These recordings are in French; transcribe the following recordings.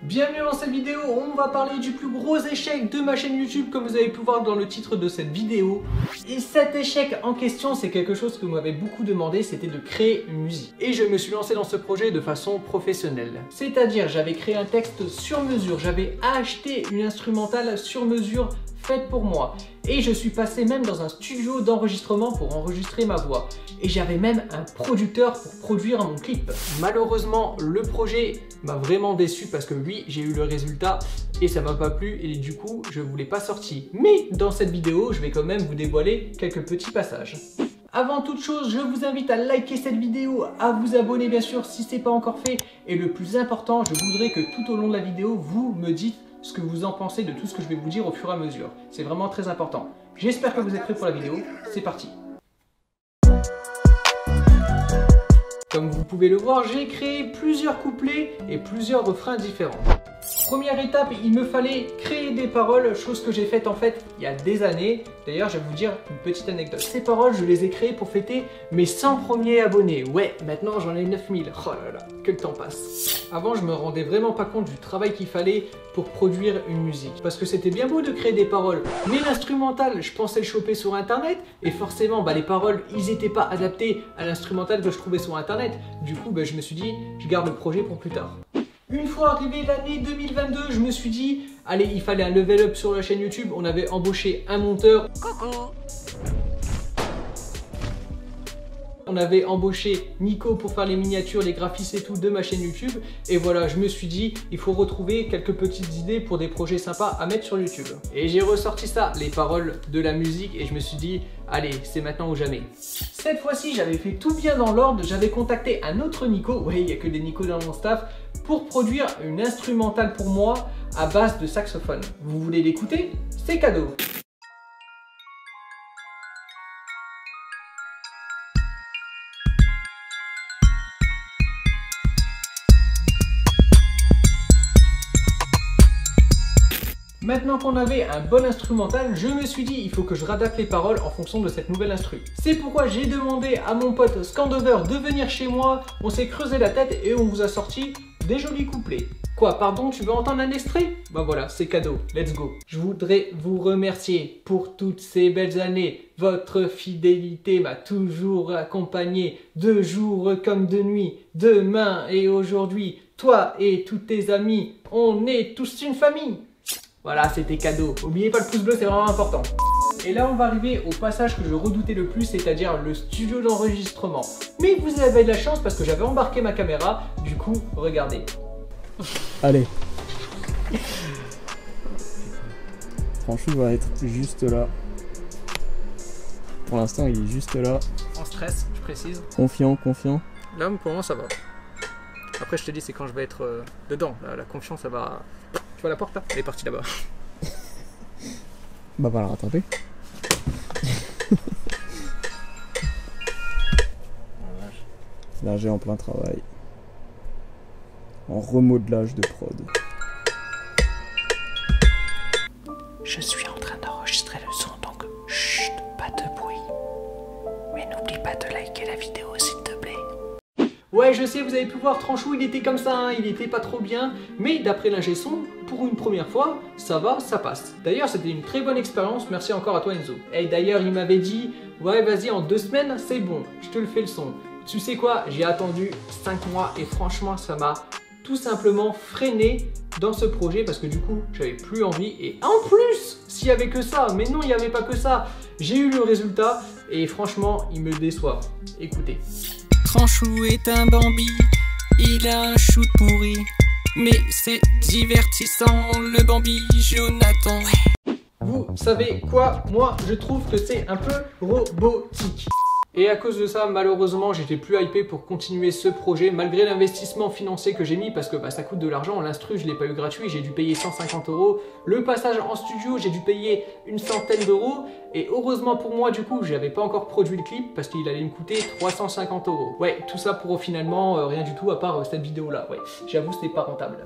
Bienvenue dans cette vidéo, on va parler du plus gros échec de ma chaîne YouTube comme vous avez pu voir dans le titre de cette vidéo. Et cet échec en question, c'est quelque chose que vous m'avez beaucoup demandé, c'était de créer une musique. Et je me suis lancé dans ce projet de façon professionnelle. C'est-à-dire, j'avais créé un texte sur mesure, j'avais acheté une instrumentale sur mesure faite pour moi. Et je suis passé même dans un studio d'enregistrement pour enregistrer ma voix. Et j'avais même un producteur pour produire mon clip. Malheureusement, le projet m'a vraiment déçu parce que oui, j'ai eu le résultat et ça m'a pas plu et du coup, je ne l'ai pas sorti. Mais dans cette vidéo, je vais quand même vous dévoiler quelques petits passages. Avant toute chose, je vous invite à liker cette vidéo, à vous abonner bien sûr si ce n'est pas encore fait. Et le plus important, je voudrais que tout au long de la vidéo, vous me dites ce que vous en pensez de tout ce que je vais vous dire au fur et à mesure. C'est vraiment très important. J'espère que vous êtes prêts pour la vidéo. C'est parti. Comme vous pouvez le voir, j'ai créé plusieurs couplets et plusieurs refrains différents. Première étape, il me fallait créer des paroles, chose que j'ai faite en fait il y a des années. D'ailleurs, je vais vous dire une petite anecdote. Ces paroles, je les ai créées pour fêter mes 100 premiers abonnés. Ouais, maintenant j'en ai 9000. Oh là là, que le temps passe. Avant, je me rendais vraiment pas compte du travail qu'il fallait pour produire une musique. Parce que c'était bien beau de créer des paroles, mais l'instrumental, je pensais le choper sur internet et forcément, les paroles, ils n'étaient pas adaptés à l'instrumental que je trouvais sur internet. Du coup, je me suis dit, je garde le projet pour plus tard. Une fois arrivé l'année 2022, je me suis dit, allez, il fallait un level up sur la chaîne YouTube. On avait embauché un monteur. Coucou. On avait embauché Nico pour faire les miniatures, les graphismes et tout de ma chaîne YouTube. Et voilà, je me suis dit, il faut retrouver quelques petites idées pour des projets sympas à mettre sur YouTube. Et j'ai ressorti ça, les paroles de la musique, et je me suis dit, allez, c'est maintenant ou jamais. Cette fois-ci, j'avais fait tout bien dans l'ordre. J'avais contacté un autre Nico, ouais, il n'y a que des Nico dans mon staff, pour produire une instrumentale pour moi à base de saxophone. Vous voulez l'écouter? C'est cadeau. Maintenant qu'on avait un bon instrumental, je me suis dit il faut que je réadapte les paroles en fonction de cette nouvelle instru. C'est pourquoi j'ai demandé à mon pote Scandover de venir chez moi, on s'est creusé la tête et on vous a sorti des jolis couplets. Quoi, pardon, tu veux entendre un extrait? Bah voilà, c'est cadeau, let's go. Je voudrais vous remercier pour toutes ces belles années. Votre fidélité m'a toujours accompagné, de jour comme de nuit, demain et aujourd'hui. Toi et tous tes amis, on est tous une famille. Voilà, c'était cadeau. N'oubliez pas le pouce bleu, c'est vraiment important. Et là, on va arriver au passage que je redoutais le plus, c'est-à-dire le studio d'enregistrement. Mais vous avez de la chance parce que j'avais embarqué ma caméra. Du coup, regardez. Allez. Franchement, va être juste là. Pour l'instant, il est juste là. En stress, je précise. Confiant, confiant. Là, pour moi, ça va. Après, je te dis, c'est quand je vais être dedans. Là, la confiance, ça va... Tu vois la porte là? Elle est partie là-bas. Bah, va la rattraper. Là, j'ai en plein travail. En remodelage de prod. Je suis en train d'enregistrer le son, donc chut, pas de bruit. Mais n'oublie pas de liker la vidéo s'il te plaît. Ouais, je sais, vous avez pu voir, Tranchou, il était comme ça, hein, il était pas trop bien. Mais d'après l'ingé son, pour une première fois, ça va, ça passe. D'ailleurs, c'était une très bonne expérience, merci encore à toi Enzo. Et d'ailleurs, il m'avait dit, ouais, vas-y, en 2 semaines, c'est bon, je te le fais le son. Tu sais quoi, j'ai attendu 5 mois et franchement, ça m'a tout simplement freiné dans ce projet parce que du coup, j'avais plus envie. Et en plus, s'il y avait que ça, mais non, il n'y avait pas que ça. J'ai eu le résultat et franchement, il me déçoit. Écoutez. Tranchou est un Bambi, il a un shoot pourri, mais c'est divertissant, le Bambi Jonathan. Vous savez quoi? Moi, je trouve que c'est un peu robotique. Et à cause de ça, malheureusement, j'étais plus hypé pour continuer ce projet, malgré l'investissement financier que j'ai mis, parce que ça coûte de l'argent. L'instru, je l'ai pas eu gratuit, j'ai dû payer 150 €. Le passage en studio, j'ai dû payer une centaine d'euros. Et heureusement pour moi, du coup, j'avais pas encore produit le clip, parce qu'il allait me coûter 350 €. Ouais, tout ça pour finalement rien du tout, à part cette vidéo-là. Ouais, j'avoue, c'était pas rentable.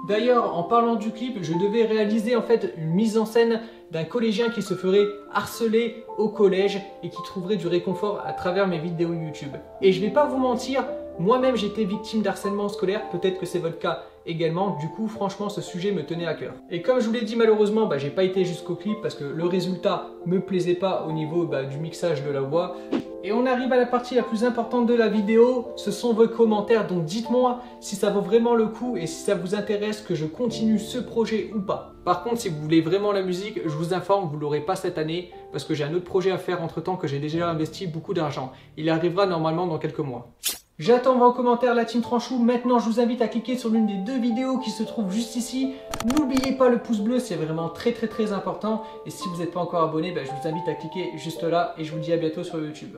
D'ailleurs, en parlant du clip, je devais réaliser en fait une mise en scène d'un collégien qui se ferait harceler au collège et qui trouverait du réconfort à travers mes vidéos YouTube. Et je vais pas vous mentir, moi-même j'étais victime d'harcèlement scolaire, peut-être que c'est votre cas également. Du coup, franchement, ce sujet me tenait à cœur. Et comme je vous l'ai dit, malheureusement, j'ai pas été jusqu'au clip parce que le résultat me plaisait pas au niveau du mixage de la voix. Et on arrive à la partie la plus importante de la vidéo, ce sont vos commentaires. Donc dites-moi si ça vaut vraiment le coup et si ça vous intéresse que je continue ce projet ou pas. Par contre, si vous voulez vraiment la musique, je vous informe, vous ne l'aurez pas cette année parce que j'ai un autre projet à faire entre temps que j'ai déjà investi beaucoup d'argent. Il arrivera normalement dans quelques mois. J'attends vos commentaires, la team Tranchou. Maintenant, je vous invite à cliquer sur l'une des 2 vidéos qui se trouvent juste ici. N'oubliez pas le pouce bleu, c'est vraiment très important. Et si vous n'êtes pas encore abonné, je vous invite à cliquer juste là et je vous dis à bientôt sur YouTube.